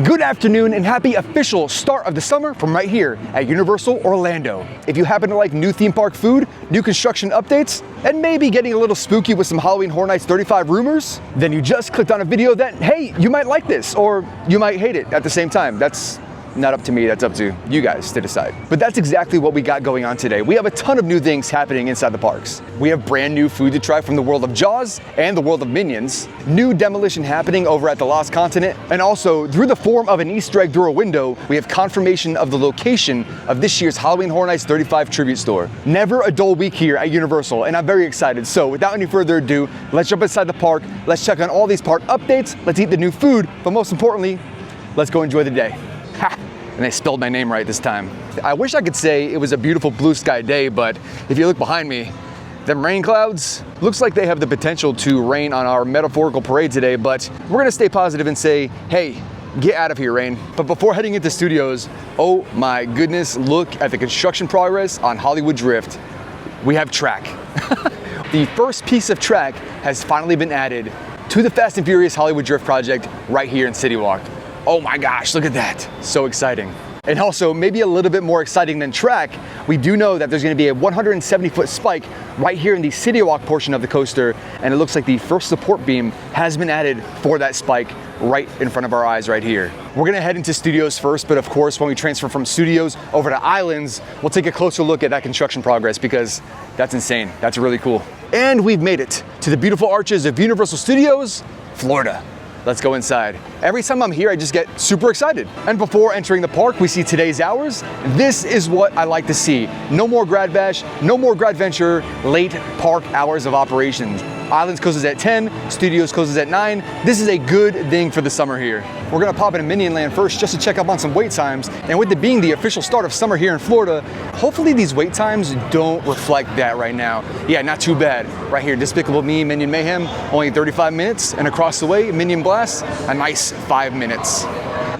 Good afternoon and happy official start of the summer from right here at Universal Orlando. If you happen to like new theme park food, new construction updates, and maybe getting a little spooky with some Halloween Horror Nights 35 rumors, then you just clicked on a video that, hey, you might like this or you might hate it at the same time. That's not up to me, that's up to you guys to decide. But that's exactly what we got going on today. We have a ton of new things happening inside the parks. We have brand new food to try from the world of Jaws and the world of Minions, new demolition happening over at the Lost Continent, and also through the form of an Easter egg through a window, we have confirmation of the location of this year's Halloween Horror Nights 35 tribute store. Never a dull week here at Universal, and I'm very excited. So without any further ado, let's jump inside the park, let's check on all these park updates, let's eat the new food, but most importantly, let's go enjoy the day. Ha! And they spelled my name right this time. I wish I could say it was a beautiful blue sky day, but if you look behind me, them rain clouds, looks like they have the potential to rain on our metaphorical parade today, but we're gonna stay positive and say, hey, get out of here, rain. But before heading into studios, oh my goodness, look at the construction progress on Hollywood Drift. We have track. The first piece of track has finally been added to the Fast and Furious Hollywood Drift project right here in City Walk. Oh my gosh, look at that. So exciting. And also, maybe a little bit more exciting than track, we do know that there's gonna be a 170-foot spike right here in the City Walk portion of the coaster, and it looks like the first support beam has been added for that spike right in front of our eyes right here. We're gonna head into studios first, but of course, when we transfer from studios over to islands, we'll take a closer look at that construction progress because that's insane. That's really cool. And we've made it to the beautiful arches of Universal Studios, Florida. Let's go inside. Every time I'm here, I just get super excited. And before entering the park, we see today's hours. This is what I like to see. No more Grad Bash, no more Grad Venture, late park hours of operations. Islands closes at 10, Studios closes at 9. This is a good thing for the summer here. We're gonna pop into Minion Land first just to check up on some wait times. And with it being the official start of summer here in Florida, hopefully these wait times don't reflect that right now. Yeah, not too bad. Right here, Despicable Me, Minion Mayhem, only 35 minutes. And across the way, Minion Blast, a nice 5 minutes.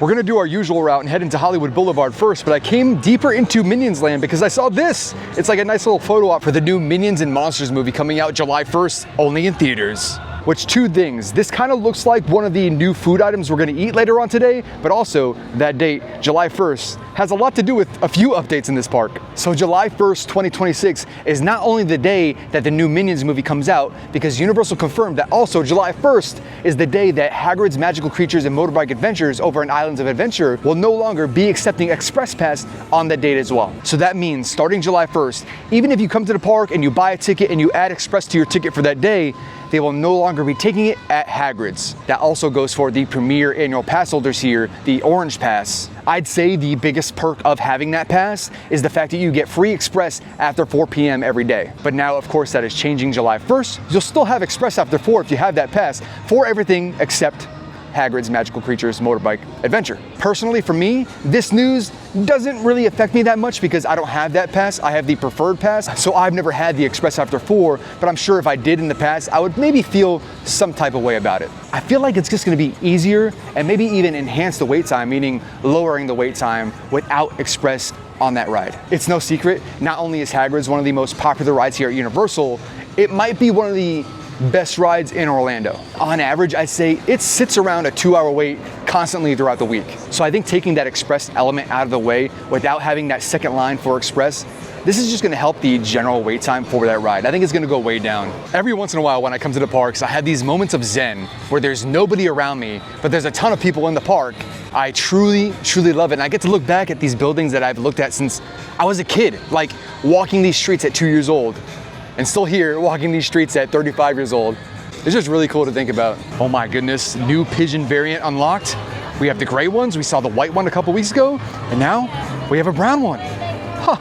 We're gonna do our usual route and head into Hollywood Boulevard first, but I came deeper into Minions Land because I saw this. It's like a nice little photo op for the new Minions and Monsters movie coming out July 1st, only in theaters. Which, two things, this kind of looks like one of the new food items we're gonna eat later on today, but also that date, July 1st, has a lot to do with a few updates in this park. So July 1st, 2026 is not only the day that the new Minions movie comes out, because Universal confirmed that also July 1st is the day that Hagrid's Magical Creatures and Motorbike Adventures over in Islands of Adventure will no longer be accepting Express Pass on that date as well. So that means starting July 1st, even if you come to the park and you buy a ticket and you add Express to your ticket for that day, they will no longer be taking it at Hagrid's. That also goes for the premier annual pass holders here, the Orange Pass. I'd say the biggest perk of having that pass is the fact that you get free Express after 4 p.m. every day. But now, of course, that is changing July 1st. You'll still have Express after 4 if you have that pass for everything except Hagrid's Magical Creatures Motorbike Adventure. Personally, for me, this news doesn't really affect me that much because I don't have that pass. I have the preferred pass, so I've never had the Express after 4, but I'm sure if I did in the past, I would maybe feel some type of way about it. I feel like it's just gonna be easier and maybe even enhance the wait time, meaning lowering the wait time without Express on that ride. It's no secret, not only is Hagrid's one of the most popular rides here at Universal, it might be one of the best rides in Orlando. On average, I'd say it sits around a 2-hour wait constantly throughout the week. So I think taking that Express element out of the way without having that second line for Express, this is just gonna help the general wait time for that ride. I think it's gonna go way down. Every once in a while when I come to the parks, I have these moments of zen where there's nobody around me, but there's a ton of people in the park. I truly, truly love it. And I get to look back at these buildings that I've looked at since I was a kid, like walking these streets at 2 years old. And still here walking these streets at 35 years old. It's just really cool to think about. Oh my goodness, new pigeon variant unlocked. We have the gray ones, we saw the white one a couple weeks ago, and now we have a brown one. Huh.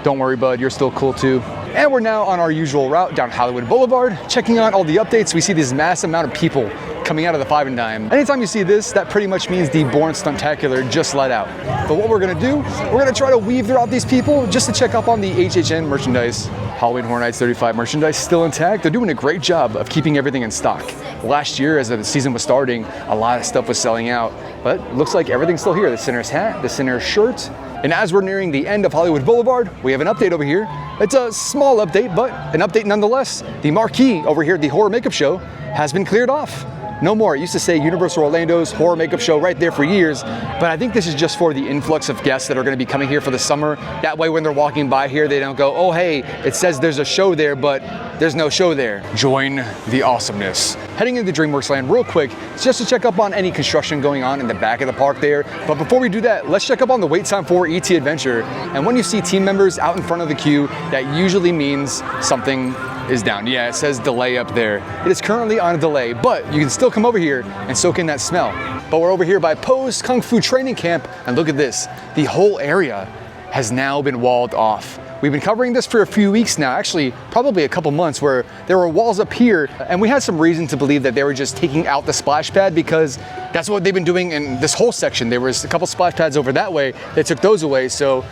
Don't worry, bud, you're still cool too. And we're now on our usual route down Hollywood Boulevard, checking out all the updates. We see this massive amount of people coming out of the 5 and Dime. Anytime you see this, that pretty much means the Bourne Stuntacular just let out. But what we're gonna do, we're gonna try to weave throughout these people just to check up on the HHN merchandise. Halloween Horror Nights 35 merchandise still intact. They're doing a great job of keeping everything in stock. Last year, as the season was starting, a lot of stuff was selling out, but it looks like everything's still here. The Sinner's hat, the Sinner's shirt. And as we're nearing the end of Hollywood Boulevard, we have an update over here. It's a small update, but an update nonetheless. The marquee over here at the Horror Makeup Show has been cleared off. No more. It used to say Universal Orlando's horror makeup show right there for years, but I think this is just for the influx of guests that are going to be coming here for the summer. That way when they're walking by here, they don't go, oh hey, it says there's a show there, but there's no show there. Join the awesomeness. Heading into DreamWorks Land real quick, just to check up on any construction going on in the back of the park there. But before we do that, let's check up on the wait time for ET Adventure. And when you see team members out in front of the queue, that usually means something is down. Yeah, it says delay up there. It is currently on a delay, but you can still come over here and soak in that smell. But we're over here by Poe's Kung Fu Training Camp, and look at this. The whole area has now been walled off. We've been covering this for a few weeks now, actually probably a couple months, where there were walls up here, and we had some reason to believe that they were just taking out the splash pad because that's what they've been doing in this whole section. There was a couple splash pads over that way, they took those away, so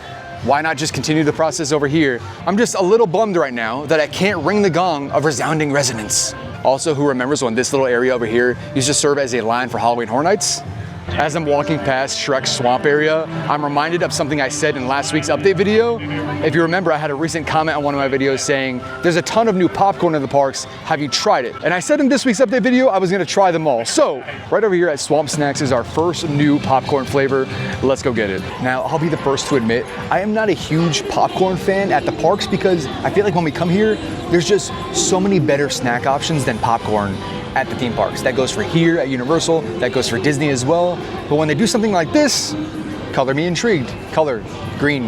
why not just continue the process over here? I'm just a little bummed right now that I can't ring the gong of resounding resonance. Also, who remembers when this little area over here used to serve as a line for Halloween Horror Nights? As I'm walking past Shrek's swamp area, I'm reminded of something I said in last week's update video. If you remember, I had a recent comment on one of my videos saying, there's a ton of new popcorn in the parks, have you tried it? And I said in this week's update video, I was gonna try them all. So, right over here at Swamp Snacks is our first new popcorn flavor. Let's go get it. Now, I'll be the first to admit, I am not a huge popcorn fan at the parks because I feel like when we come here, there's just so many better snack options than popcorn at the theme parks. That goes for here at Universal, that goes for Disney as well. But when they do something like this, color me intrigued. Color, green.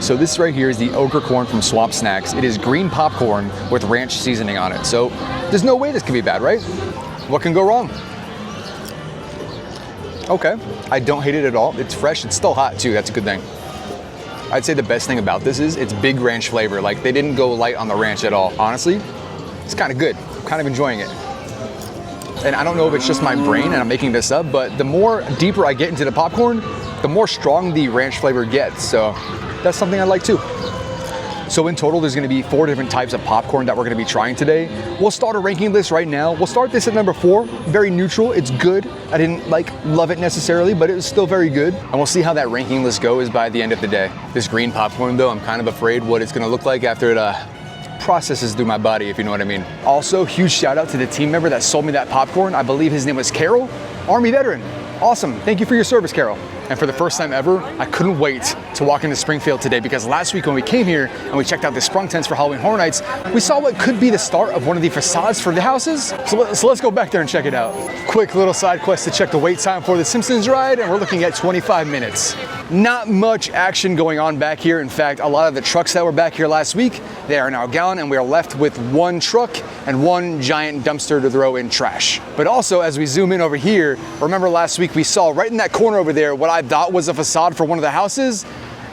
So this right here is the Ogre Corn from Swamp Snacks. It is green popcorn with ranch seasoning on it. So there's no way this can be bad, right? What can go wrong? Okay, I don't hate it at all. It's fresh, it's still hot too, that's a good thing. I'd say the best thing about this is it's big ranch flavor. Like they didn't go light on the ranch at all. Honestly, it's kind of good. I'm kind of enjoying it. And I don't know if it's just my brain and I'm making this up, but the more deeper I get into the popcorn, the more strong the ranch flavor gets. So that's something I like too. So in total, there's gonna be 4 different types of popcorn that we're gonna be trying today. We'll start a ranking list right now. We'll start this at number 4, very neutral, it's good. I didn't love it necessarily, but it was still very good. And we'll see how that ranking list goes by the end of the day. This green popcorn though, I'm kind of afraid what it's gonna look like after it processes through my body, if you know what I mean. Also, huge shout out to the team member that sold me that popcorn. I believe his name was Carol, Army veteran. Awesome, thank you for your service, Carol. And for the first time ever, I couldn't wait to walk into Springfield today because last week when we came here and we checked out the sprung tents for Halloween Horror Nights, we saw what could be the start of one of the facades for the houses. So let's go back there and check it out. Quick little side quest to check the wait time for the Simpsons ride, and we're looking at 25 minutes. Not much action going on back here. In fact, a lot of the trucks that were back here last week, they are now gone, and we are left with one truck and one giant dumpster to throw in trash. But also, as we zoom in over here, remember last week we saw right in that corner over there what I thought was a facade for one of the houses.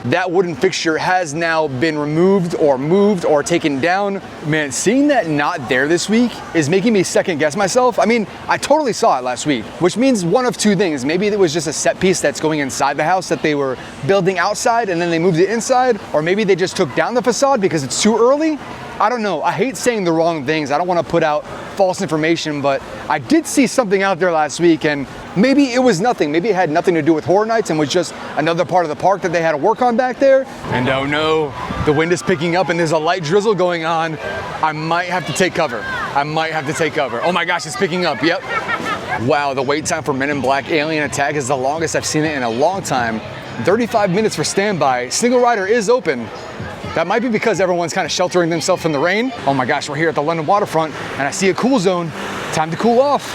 That wooden fixture has now been removed or moved or taken down. Man, seeing that not there this week is making me second guess myself. I mean, I totally saw it last week, which means one of 2 things. Maybe it was just a set piece that's going inside the house that they were building outside and then they moved it inside, or maybe they just took down the facade because it's too early. I don't know. I hate saying the wrong things. I don't want to put out false information, but I did see something out there last week, and maybe it was nothing. Maybe it had nothing to do with Horror Nights and was just another part of the park that they had to work on back there. And oh no, the wind is picking up and there's a light drizzle going on. I might have to take cover. Oh my gosh, it's picking up. Yep. Wow, the wait time for Men in Black Alien Attack is the longest I've seen it in a long time. 35 minutes for standby. Single rider is open. That might be because everyone's kind of sheltering themselves from the rain. Oh my gosh, we're here at the London waterfront and I see a cool zone. Time to cool off.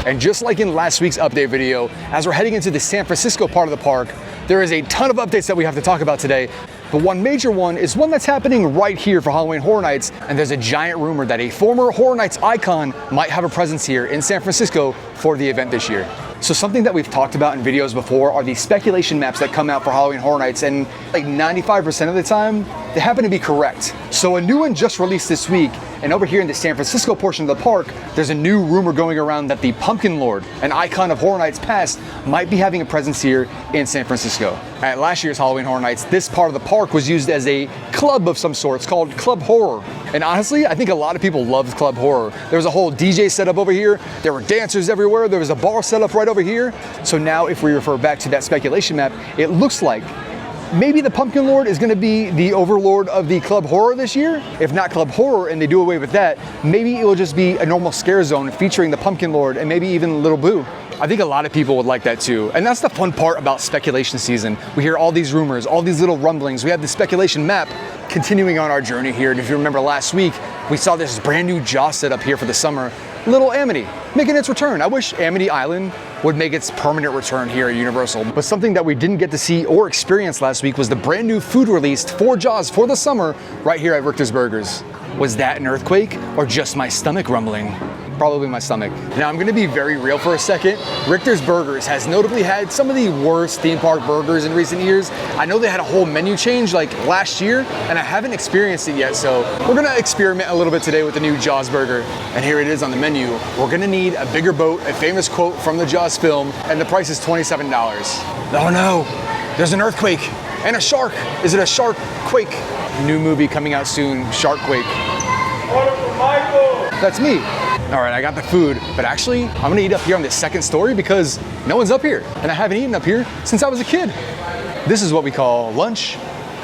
And just like in last week's update video, as we're heading into the San Francisco part of the park, there is a ton of updates that we have to talk about today. But one major one is one that's happening right here for Halloween Horror Nights, and there's a giant rumor that a former Horror Nights icon might have a presence here in San Francisco for the event this year. So something that we've talked about in videos before are the speculation maps that come out for Halloween Horror Nights, and like 95% of the time, they happen to be correct. So a new one just released this week, and over here in the San Francisco portion of the park, there's a new rumor going around that the Pumpkin Lord, an icon of Horror Nights past, might be having a presence here in San Francisco. At last year's Halloween Horror Nights, this part of the park was used as a club of some sorts called Club Horror. And honestly, I think a lot of people loved Club Horror. There was a whole DJ setup over here, there were dancers everywhere, there was a bar set up right over here. So now if we refer back to that speculation map, it looks like maybe the Pumpkin Lord is gonna be the overlord of the Club Horror this year. If not Club Horror and they do away with that, maybe it will just be a normal scare zone featuring the Pumpkin Lord and maybe even Little Boo. I think a lot of people would like that too. And that's the fun part about speculation season. We hear all these rumors, all these little rumblings. We have the speculation map continuing on our journey here. And if you remember last week, we saw this brand new Jaws set up here for the summer. Little Amity making its return. I wish Amity Island would make its permanent return here at Universal. But something that we didn't get to see or experience last week was the brand new food released for Jaws for the summer right here at Richter's Burgers. Was that an earthquake or just my stomach rumbling? Probably my stomach. Now I'm gonna be very real for a second. Richter's Burgers has notably had some of the worst theme park burgers in recent years. I know they had a whole menu change like last year and I haven't experienced it yet, so we're gonna experiment a little bit today with the new Jaws burger. And here it is on the menu. We're gonna need a bigger boat, a famous quote from the Jaws film, and the price is $27. Oh no, there's an earthquake and a shark. Is it a shark quake? New movie coming out soon, Shark Quake. Order for Michael. That's me. All right, I got the food, but actually I'm gonna eat up here on this second story because no one's up here and I haven't eaten up here since I was a kid. This is what we call lunch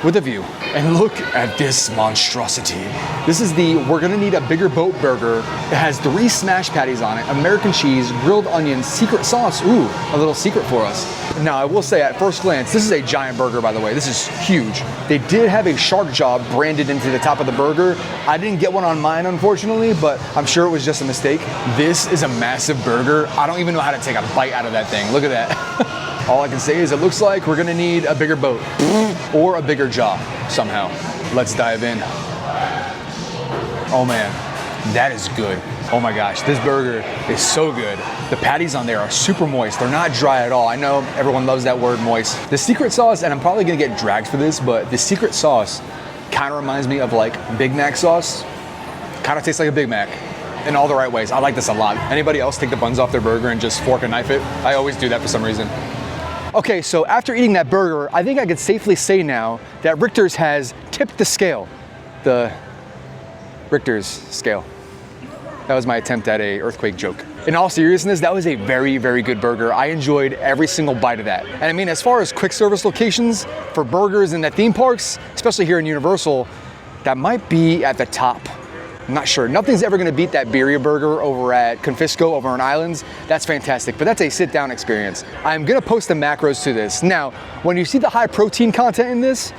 with a view. And look at this monstrosity. This is the We're Gonna Need a Bigger Boat burger. It has 3 smash patties on it, American cheese, grilled onions, secret sauce. Ooh, a little secret for us. Now, I will say at first glance, this is a giant burger, by the way. This is huge. They did have a shark jaw branded into the top of the burger. I didn't get one on mine, unfortunately, but I'm sure it was just a mistake. This is a massive burger. I don't even know how to take a bite out of that thing. Look at that. All I can say is it looks like we're gonna need a bigger boat or a bigger jaw somehow. Let's dive in. Oh man, that is good. Oh my gosh, this burger is so good. The patties on there are super moist. They're not dry at all. I know everyone loves that word moist. The secret sauce, and I'm probably gonna get dragged for this, but the secret sauce kind of reminds me of like Big Mac sauce. Kind of tastes like a Big Mac in all the right ways. I like this a lot. Anybody else take the buns off their burger and just fork and knife it? I always do that for some reason. Okay, so after eating that burger, I think I could safely say now that Richter's has tipped the scale. The Richter's scale. That was my attempt at a earthquake joke. In all seriousness, that was a very, very good burger. I enjoyed every single bite of that. And I mean, as far as quick service locations for burgers in the theme parks, especially here in Universal, that might be at the top. I'm not sure. Nothing's ever gonna beat that birria burger over at Confisco over on Islands. That's fantastic, but that's a sit-down experience. I'm gonna post the macros to this. Now, when you see the high protein content in this,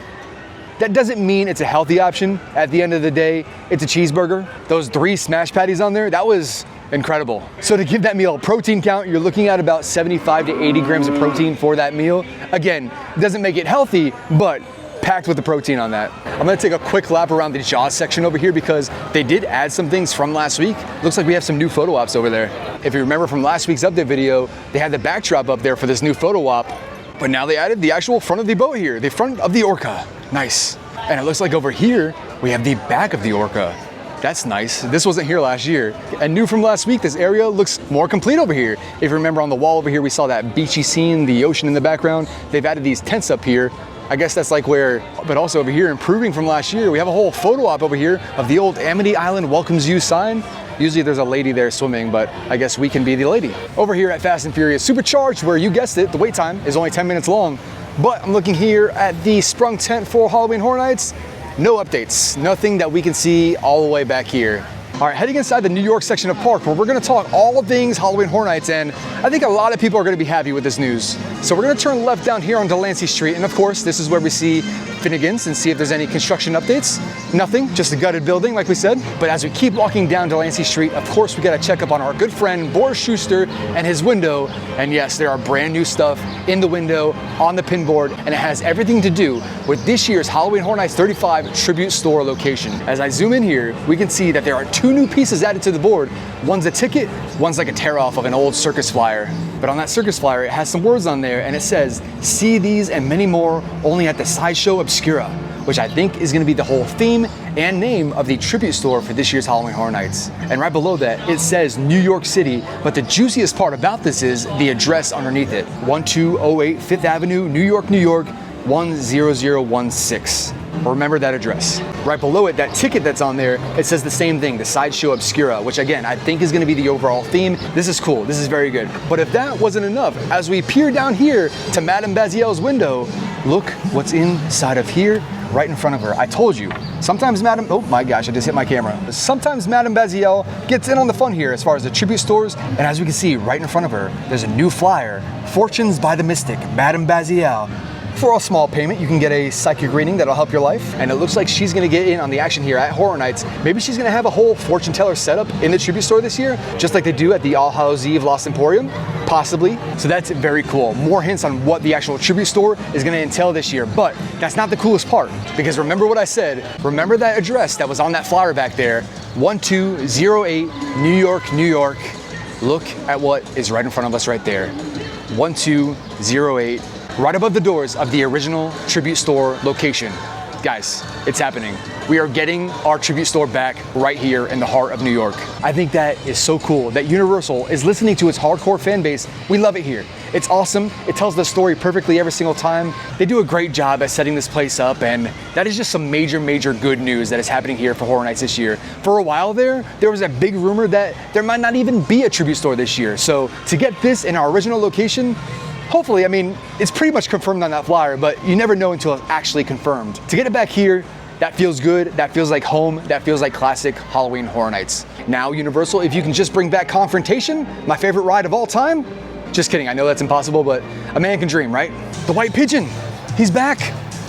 that doesn't mean it's a healthy option. At the end of the day, it's a cheeseburger. Those 3 smash patties on there, that was incredible. So to give that meal a protein count, you're looking at about 75 to 80 grams of protein for that meal. Again, it doesn't make it healthy, but packed with the protein on that. I'm gonna take a quick lap around the Jaws section over here because they did add some things from last week. Looks like we have some new photo ops over there. If you remember from last week's update video, they had the backdrop up there for this new photo op, but now they added the actual front of the boat here, the front of the Orca. Nice. And it looks like over here, we have the back of the Orca. That's nice. This wasn't here last year. And new from last week, this area looks more complete over here. If you remember on the wall over here, we saw that beachy scene, the ocean in the background. They've added these tents up here. I guess that's like where, but also over here, improving from last year, we have a whole photo op over here of the old Amity Island welcomes you sign. Usually there's a lady there swimming, but I guess we can be the lady. Over here at Fast and Furious Supercharged, where you guessed it, the wait time is only 10 minutes long. But I'm looking here at the sprung tent for Halloween Horror Nights. No updates, nothing that we can see all the way back here. All right, heading inside the New York section of park where we're gonna talk all things Halloween Horror Nights, and I think a lot of people are gonna be happy with this news. So we're gonna turn left down here on Delancey Street, and of course, this is where we see Finnegan's and see if there's any construction updates. Nothing, just a gutted building like we said. But as we keep walking down Delancey Street, of course, we gotta check up on our good friend, Boris Schuster, and his window. And yes, there are brand new stuff in the window, on the pinboard, and it has everything to do with this year's Halloween Horror Nights 35 Tribute Store location. As I zoom in here, we can see that there are 2 new pieces added to the board. One's a ticket, one's like a tear off of an old circus flyer. But on that circus flyer, it has some words on there and it says, "See these and many more only at the Sideshow Obscura," which I think is gonna be the whole theme and name of the tribute store for this year's Halloween Horror Nights. And right below that, it says New York City, but the juiciest part about this is the address underneath it. 1208 Fifth Avenue, New York, New York, 10016. Remember that address. Right below it, that ticket that's on there, it says the same thing, the Sideshow Obscura, which again, I think is gonna be the overall theme. This is cool, this is very good. But if that wasn't enough, as we peer down here to Madame Baziel's window, look what's inside of here, right in front of her. I told you, sometimes oh my gosh, I just hit my camera. Sometimes Madame Bazielle gets in on the fun here as far as the tribute stores, and as we can see right in front of her, there's a new flyer, Fortunes by the Mystic, Madame Bazielle. For a small payment, you can get a psychic reading that'll help your life. And it looks like she's gonna get in on the action here at Horror Nights. Maybe she's gonna have a whole fortune teller setup in the tribute store this year, just like they do at the All Hallows Eve Lost Emporium, possibly. So that's very cool. More hints on what the actual tribute store is gonna entail this year. But that's not the coolest part, because remember what I said, remember that address that was on that flyer back there, 1208 New York, New York. Look at what is right in front of us right there. 1208. Right above the doors of the original tribute store location. Guys, it's happening. We are getting our tribute store back right here in the heart of New York. I think that is so cool that Universal is listening to its hardcore fan base. We love it here. It's awesome. It tells the story perfectly every single time. They do a great job at setting this place up, and that is just some major, major good news that is happening here for Horror Nights this year. For a while there was a big rumor that there might not even be a tribute store this year. So to get this in our original location, hopefully, I mean, it's pretty much confirmed on that flyer, but you never know until it's actually confirmed. To get it back here, that feels good, that feels like home, that feels like classic Halloween Horror Nights. Now, Universal, if you can just bring back Confrontation, my favorite ride of all time. Just kidding, I know that's impossible, but a man can dream, right? The White Pigeon, he's back.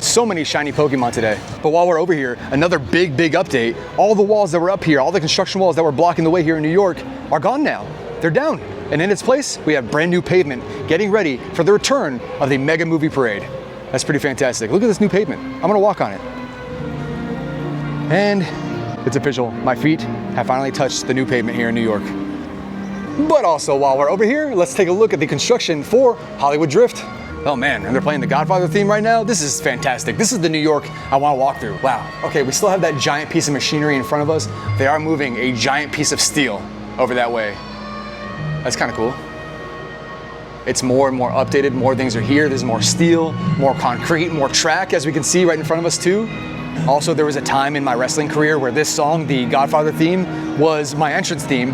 So many shiny Pokemon today. But while we're over here, another big, big update. All the walls that were up here, all the construction walls that were blocking the way here in New York are gone now. They're down. And in its place, we have brand new pavement getting ready for the return of the Mega Movie Parade. That's pretty fantastic. Look at this new pavement. I'm gonna walk on it. And it's official. My feet have finally touched the new pavement here in New York. But also, while we're over here, let's take a look at the construction for Hollywood Drift. Oh man, and they're playing the Godfather theme right now. This is fantastic. This is the New York I want to walk through. Wow. Okay, we still have that giant piece of machinery in front of us. They are moving a giant piece of steel over that way. That's kind of cool. It's more and more updated, more things are here. There's more steel, more concrete, more track, as we can see right in front of us too. Also, there was a time in my wrestling career where this song, the Godfather theme, was my entrance theme.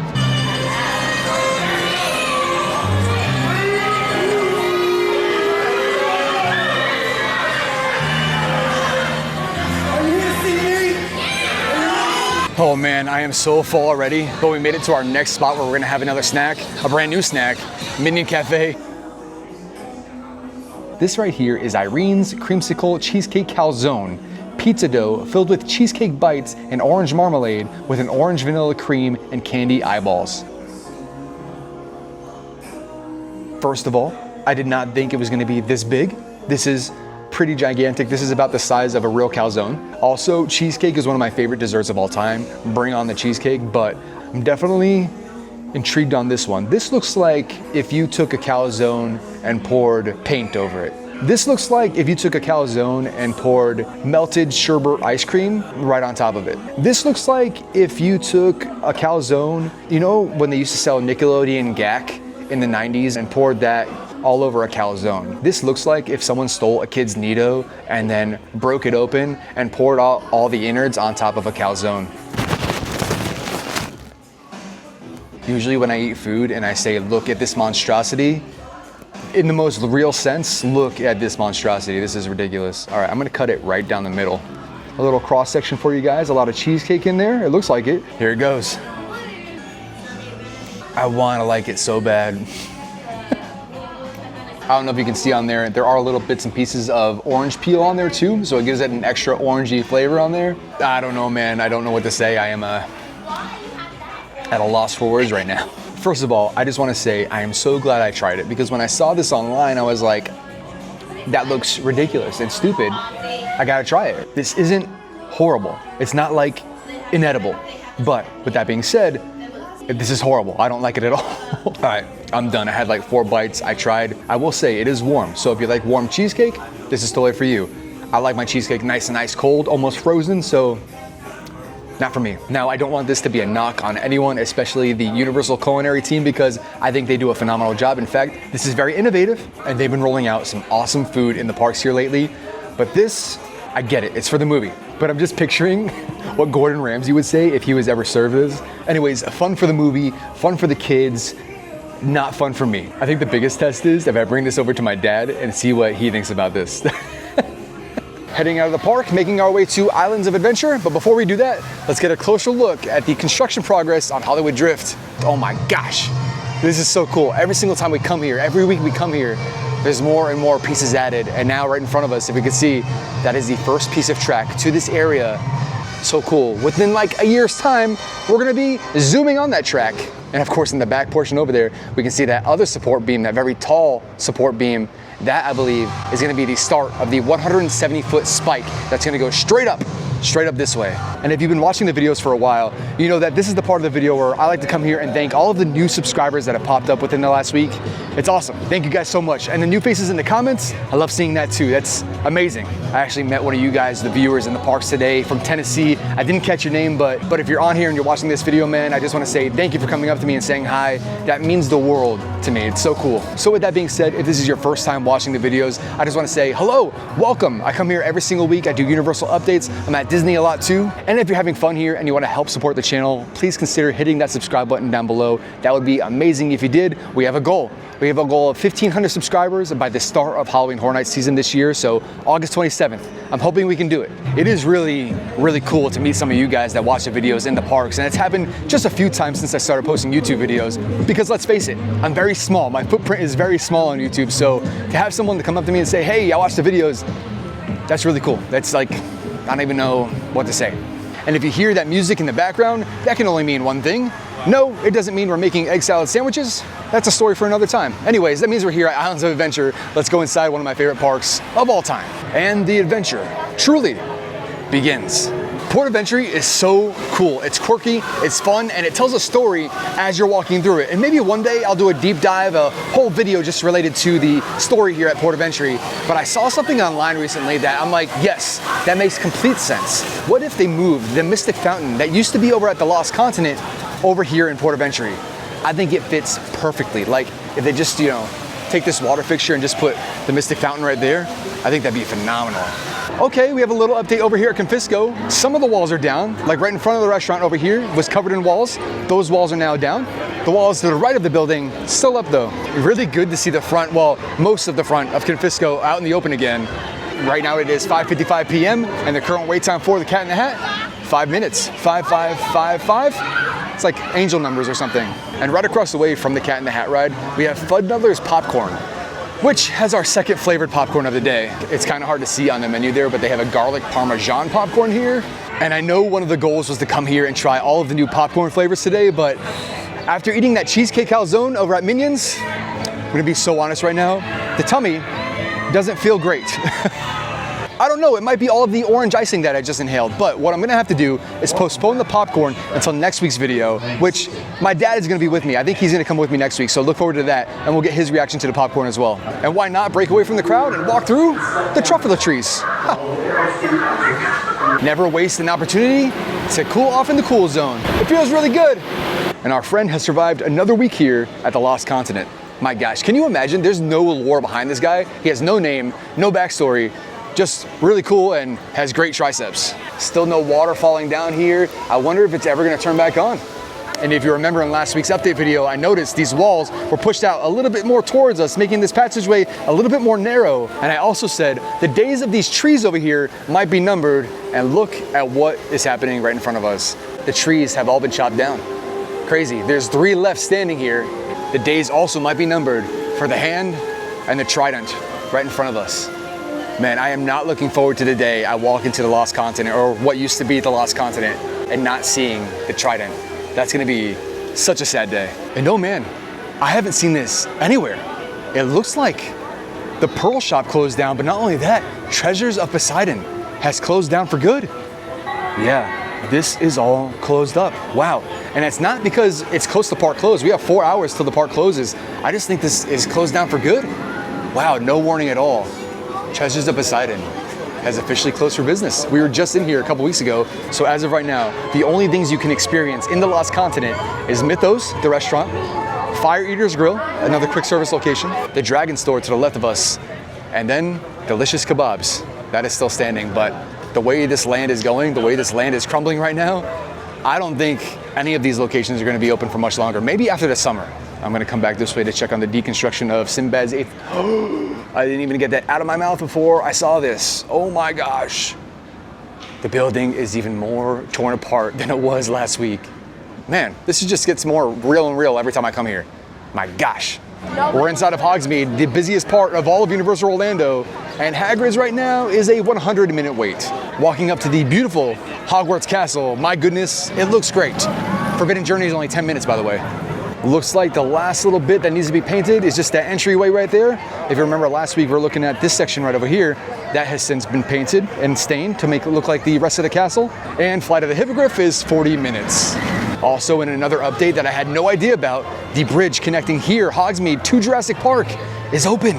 Oh man, I am so full already, but we made it to our next spot where we're gonna have another snack, a brand new snack, Minion Cafe. This right here is Irene's Creamsicle Cheesecake Calzone. Pizza dough filled with cheesecake bites and orange marmalade with an orange vanilla cream and candy eyeballs. First of all, I did not think it was gonna be this big. This is pretty gigantic. This is about the size of a real calzone. Also, cheesecake is one of my favorite desserts of all time. Bring on the cheesecake, but I'm definitely intrigued on this one. This looks like if you took a calzone and poured paint over it. This looks like if you took a calzone and poured melted sherbet ice cream right on top of it. This looks like if you took a calzone, you know when they used to sell Nickelodeon Gack in the 90s and poured that all over a calzone. This looks like if someone stole a kid's Nido and then broke it open and poured all the innards on top of a calzone. Usually when I eat food and I say, look at this monstrosity, in the most real sense, look at this monstrosity. This is ridiculous. All right, I'm gonna cut it right down the middle. A little cross section for you guys, a lot of cheesecake in there. It looks like it. Here it goes. I wanna like it so bad. I don't know if you can see on there, there are little bits and pieces of orange peel on there too, so it gives it an extra orangey flavor on there. I don't know, man, I don't know what to say. I am at a loss for words right now. First of all, I just wanna say I am so glad I tried it, because when I saw this online, I was like, that looks ridiculous and stupid. I gotta try it. This isn't horrible. It's not like inedible. But with that being said, this is horrible. I don't like it at all. All right, I'm done. I had like 4 bites. I tried. I will say it is warm. So if you like warm cheesecake, this is totally for you. I like my cheesecake nice and ice cold, almost frozen, so not for me. Now, I don't want this to be a knock on anyone, especially the Universal Culinary team, because I think they do a phenomenal job. In fact, this is very innovative, and they've been rolling out some awesome food in the parks here lately. But this, I get it. It's for the movie. But I'm just picturing what Gordon Ramsay would say if he was ever served this. Anyways, fun for the movie, fun for the kids, not fun for me. I think the biggest test is if I bring this over to my dad and see what he thinks about this. heading out of the park, making our way to Islands of Adventure. But before we do that, let's get a closer look at the construction progress on Hollywood Drift. Oh my gosh, this is so cool. Every single time we come here, every week we come here, there's more and more pieces added. And now right in front of us, if we can see, that is the first piece of track to this area. So cool. Within like a year's time, we're gonna be zooming on that track. And of course, in the back portion over there, we can see that other support beam, that very tall support beam. That, I believe, is gonna be the start of the 170-foot spike that's gonna go straight up this way. And if you've been watching the videos for a while, you know that this is the part of the video where I like to come here and thank all of the new subscribers that have popped up within the last week. It's awesome. Thank you guys so much. And the new faces in the comments, I love seeing that too. That's amazing. I actually met one of you guys, the viewers in the parks today from Tennessee. I didn't catch your name, but if you're on here and you're watching this video, man, I just wanna say thank you for coming up to me and saying hi. That means the world to me. It's so cool. So with that being said, if this is your first time watching the videos, I just wanna say hello, welcome. I come here every single week. I do Universal updates. I'm at Disney a lot too. And if you're having fun here and you want to help support the channel, please consider hitting that subscribe button down below. That would be amazing if you did. We have a goal. We have a goal of 1,500 subscribers by the start of Halloween Horror Nights season this year, so August 27th. I'm hoping we can do it. It is really, really cool to meet some of you guys that watch the videos in the parks, and it's happened just a few times since I started posting YouTube videos, because let's face it, I'm very small. My footprint is very small on YouTube, so to have someone to come up to me and say, hey, I watched the videos, that's really cool. That's like, I don't even know what to say. And if you hear that music in the background, that can only mean one thing. No, it doesn't mean we're making egg salad sandwiches. That's a story for another time. Anyways, that means we're here at Islands of Adventure. Let's go inside one of my favorite parks of all time. And the adventure truly begins. Port of Entry is so cool. It's quirky, it's fun, and it tells a story as you're walking through it. And maybe one day I'll do a deep dive, a whole video just related to the story here at Port of Entry. But I saw something online recently that I'm like, yes, that makes complete sense. What if they moved the Mystic Fountain that used to be over at the Lost Continent over here in Port of Entry? I think it fits perfectly. Like if they just, take this water fixture and just put the Mystic Fountain right there, I think that'd be phenomenal. Okay, we have a little update over here at Confisco. Some of the walls are down, like right in front of the restaurant over here was covered in walls. Those walls are now down. The walls to the right of the building, still up though. Really good to see the front, well, most of the front of Confisco out in the open again. Right now it is 5:55 p.m. and the current wait time for the Cat in the Hat, 5 minutes, 5555. It's like angel numbers or something. And right across the way from the Cat in the Hat ride, we have Fuddnuddler's Popcorn, which has our second flavored popcorn of the day. It's kind of hard to see on the menu there, but they have a garlic parmesan popcorn here. And I know one of the goals was to come here and try all of the new popcorn flavors today, but after eating that cheesecake calzone over at Minions, I'm gonna be so honest right now, the tummy doesn't feel great. I don't know, it might be all of the orange icing that I just inhaled, but what I'm gonna have to do is postpone the popcorn until next week's video, which my dad is gonna be with me. I think he's gonna come with me next week, so look forward to that, and we'll get his reaction to the popcorn as well. And why not break away from the crowd and walk through the truffle trees? Huh. Never waste an opportunity to cool off in the cool zone. It feels really good. And our friend has survived another week here at the Lost Continent. My gosh, can you imagine? There's no lore behind this guy. He has no name, no backstory. Just really cool and has great triceps. Still no water falling down here. I wonder if it's ever gonna turn back on. And if you remember in last week's update video, I noticed these walls were pushed out a little bit more towards us, making this passageway a little bit more narrow. And I also said the days of these trees over here might be numbered, and look at what is happening right in front of us. The trees have all been chopped down. Crazy, there's 3 left standing here. The days also might be numbered for the hand and the trident right in front of us. Man, I am not looking forward to the day I walk into the Lost Continent, or what used to be the Lost Continent, and not seeing the trident. That's gonna be such a sad day. And oh man, I haven't seen this anywhere. It looks like the Pearl Shop closed down, but not only that, Treasures of Poseidon has closed down for good. Yeah, this is all closed up. Wow, and it's not because it's close to park close. We have 4 hours till the park closes. I just think this is closed down for good. Wow, no warning at all. Treasures of Poseidon has officially closed for business. We were just in here a couple weeks ago, so as of right now, the only things you can experience in the Lost Continent is Mythos, the restaurant, Fire Eater's Grill, another quick service location, the Dragon Store to the left of us, and then Delicious Kebabs. That is still standing, but the way this land is going, the way this land is crumbling right now, I don't think any of these locations are gonna be open for much longer. Maybe after the summer. I'm gonna come back this way to check on the deconstruction of Sinbad's 8th. I didn't even get that out of my mouth before I saw this. Oh my gosh. The building is even more torn apart than it was last week. Man, this just gets more real and real every time I come here. My gosh. We're inside of Hogsmeade, the busiest part of all of Universal Orlando, and Hagrid's right now is a 100-minute wait. Walking up to the beautiful Hogwarts Castle, my goodness, it looks great. Forbidden Journey is only 10 minutes, by the way. Looks like the last little bit that needs to be painted is just that entryway right there. If you remember last week, we were looking at this section right over here. That has since been painted and stained to make it look like the rest of the castle. And Flight of the Hippogriff is 40 minutes. Also, in another update that I had no idea about, the bridge connecting here, Hogsmeade, to Jurassic Park is open.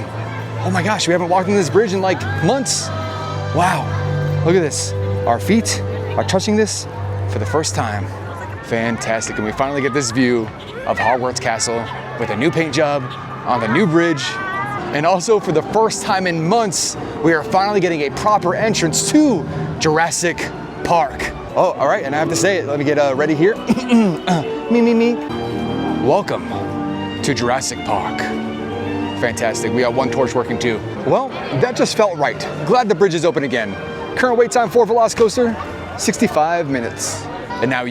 Oh my gosh, we haven't walked on this bridge in like months. Wow, look at this. Our feet are touching this for the first time. Fantastic, and we finally get this view of Hogwarts Castle with a new paint job on the new bridge. And also for the first time in months, we are finally getting a proper entrance to Jurassic Park. Oh, all right, and I have to say it, let me get ready here. Me. Welcome to Jurassic Park. Fantastic, we got one torch working too. Well, that just felt right. Glad the bridge is open again. Current wait time for Velocicoaster, 65 minutes. And now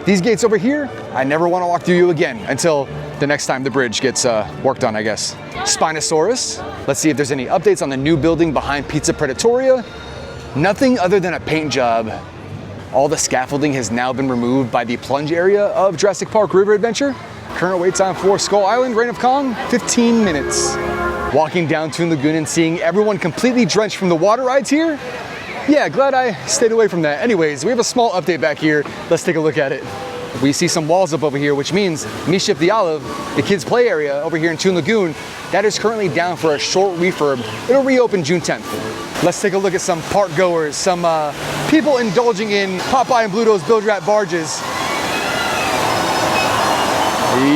these gates over here, I never want to walk through you again until the next time the bridge gets worked on, I guess. Spinosaurus, let's see if there's any updates on the new building behind Pizza Predatoria. Nothing other than a paint job. All the scaffolding has now been removed by the plunge area of Jurassic Park River Adventure. Current wait time for Skull Island, Reign of Kong, 15 minutes. Walking down Toon Lagoon and seeing everyone completely drenched from the water rides here. Yeah, glad I stayed away from that. Anyways, we have a small update back here. Let's take a look at it. We see some walls up over here, which means Miship the Olive, the kids' play area over here in Toon Lagoon, that is currently down for a short refurb. It'll reopen June 10th. Let's take a look at some park goers, some people indulging in Popeye and Bluto's Bilge Rat barges.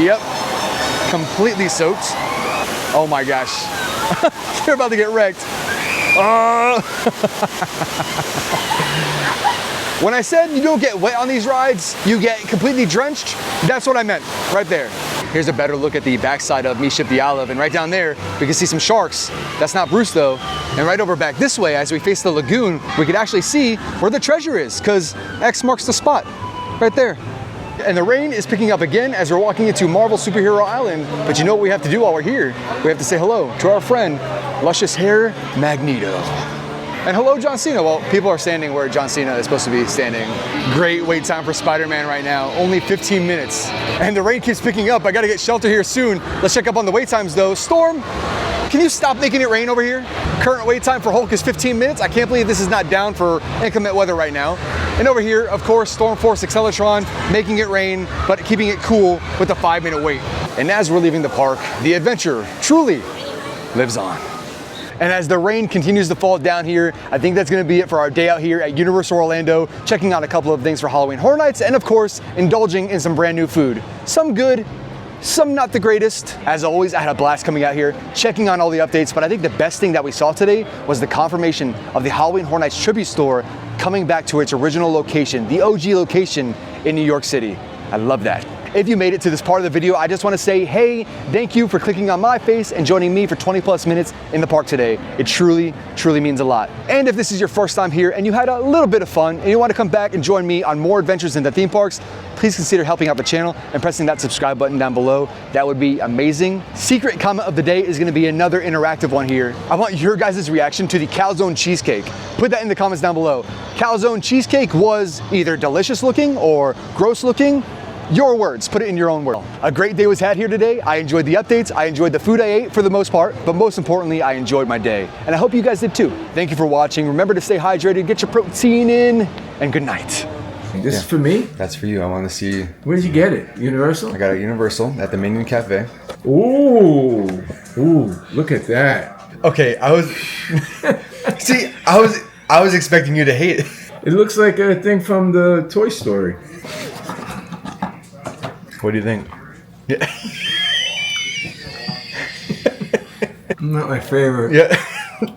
Yep, completely soaked. Oh my gosh, they're about to get wrecked. When I said you don't get wet on these rides, you get completely drenched, that's what I meant, right there. Here's a better look at the backside of Miship the Olive, and right down there, we can see some sharks. That's not Bruce though. And right over back this way, as we face the lagoon, we could actually see where the treasure is, because X marks the spot, right there. And the rain is picking up again as we're walking into Marvel Superhero Island, but you know what we have to do while we're here? We have to say hello to our friend, Luscious Hair Magneto. And hello, John Cena. Well, people are standing where John Cena is supposed to be standing. Great wait time for Spider-Man right now, only 15 minutes. And the rain keeps picking up. I gotta get shelter here soon. Let's check up on the wait times though. Storm, can you stop making it rain over here? Current wait time for Hulk is 15 minutes. I can't believe this is not down for inclement weather right now. And over here, of course, Storm Force Accelatron, making it rain, but keeping it cool with a 5-minute wait. And as we're leaving the park, the adventure truly lives on. And as the rain continues to fall down here, I think that's gonna be it for our day out here at Universal Orlando, checking out a couple of things for Halloween Horror Nights, and of course, indulging in some brand new food. Some good, some not the greatest. As always, I had a blast coming out here, checking on all the updates, but I think the best thing that we saw today was the confirmation of the Halloween Horror Nights Tribute Store coming back to its original location, the OG location in New York City. I love that. If you made it to this part of the video, I just want to say, hey, thank you for clicking on my face and joining me for 20+ minutes in the park today. It truly, truly means a lot. And if this is your first time here and you had a little bit of fun and you want to come back and join me on more adventures in the theme parks, please consider helping out the channel and pressing that subscribe button down below. That would be amazing. Secret comment of the day is going to be another interactive one here. I want your guys' reaction to the calzone cheesecake. Put that in the comments down below. Calzone cheesecake was either delicious looking or gross looking. Your words, put it in your own word. A great day was had here today. I enjoyed the updates. I enjoyed the food I ate for the most part, but most importantly, I enjoyed my day. And I hope you guys did too. Thank you for watching. Remember to stay hydrated, get your protein in, and good night. This is for me? That's for you. I want to see. Where did you get it? Universal? I got it at Universal at the Minion Cafe. Ooh, look at that. Okay, I was see, I was expecting you to hate it. It looks like a thing from the Toy Story. What do you think? Yeah. Not my favorite. Yeah,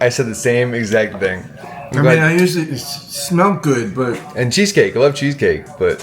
I said the same exact thing. I mean, I usually smell good, but... And cheesecake. I love cheesecake, but...